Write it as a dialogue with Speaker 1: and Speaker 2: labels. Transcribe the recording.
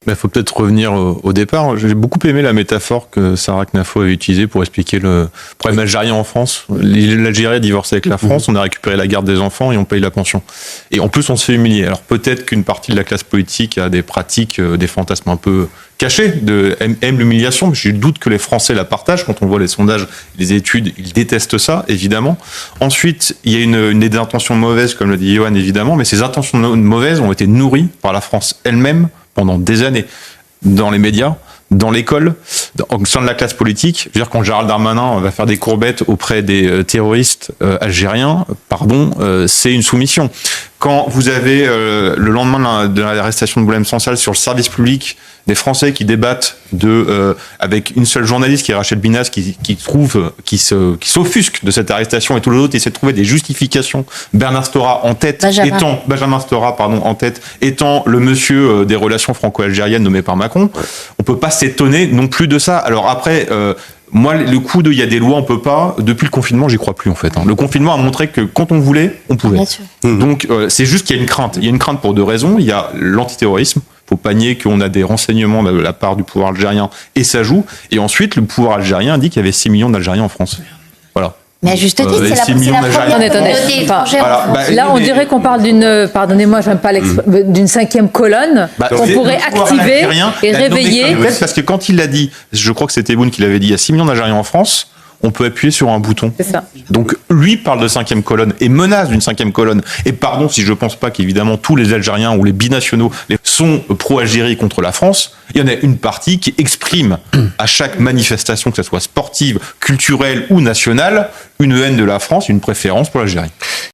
Speaker 1: Il faut peut-être revenir au départ. J'ai beaucoup aimé la métaphore que Sarah Knafo avait utilisée pour expliquer le problème algérien en France. L'Algérie a divorcé avec la France, on a récupéré la garde des enfants et on paye la pension. Et en plus, on se fait humilier. Alors peut-être qu'une partie de la classe politique a des pratiques, des fantasmes un peu cachés, aime l'humiliation, mais j'ai le doute que les Français la partagent. Quand on voit les sondages, les études, ils détestent ça, évidemment. Ensuite, il y a des intentions mauvaises, comme le dit Johan, évidemment, mais ces intentions mauvaises ont été nourries par la France elle-même pendant des années, dans les médias, dans l'école, au sein de la classe politique. Je veux dire, quand Gérald Darmanin va faire des courbettes auprès des terroristes algériens, c'est une soumission. Quand vous avez, le lendemain de l'arrestation de Boualem Sansal, sur le service public, des Français qui débattent avec une seule journaliste qui est Rachel Binas, qui s'offusque de cette arrestation, et tous les autres essaient de trouver des justifications. Benjamin Stora en tête, étant le monsieur des relations franco-algériennes nommé par Macron. On peut pas s'étonner non plus de ça. Alors après, moi, le coup il y a des lois, on peut pas. Depuis le confinement, j'y crois plus en fait. Le confinement a montré que quand on voulait, on pouvait. Donc c'est juste qu'il y a une crainte. Il y a une crainte pour deux raisons. Il y a l'antiterrorisme. Faut pas nier qu'on a des renseignements de la part du pouvoir algérien et ça joue. Et ensuite, le pouvoir algérien dit qu'il y avait 6 millions d'Algériens en France. Voilà.
Speaker 2: Mais à juste titre, c'est la première.
Speaker 3: Là, on dirait qu'on parle d'une, pardonnez-moi, j'aime pas d'une 5e colonne qu'on pourrait activer et réveiller.
Speaker 1: Parce que quand il l'a dit, je crois que c'était Boone qui l'avait dit, il y a 6 millions d'Algériens en France. On peut appuyer sur un bouton.
Speaker 3: C'est ça.
Speaker 1: Donc, lui parle de 5e colonne et menace d'une 5e colonne. Et pardon si je pense pas qu'évidemment tous les Algériens ou les binationaux sont pro-Algérie contre la France. Il y en a une partie qui exprime à chaque manifestation, que ce soit sportive, culturelle ou nationale, une haine de la France, une préférence pour l'Algérie.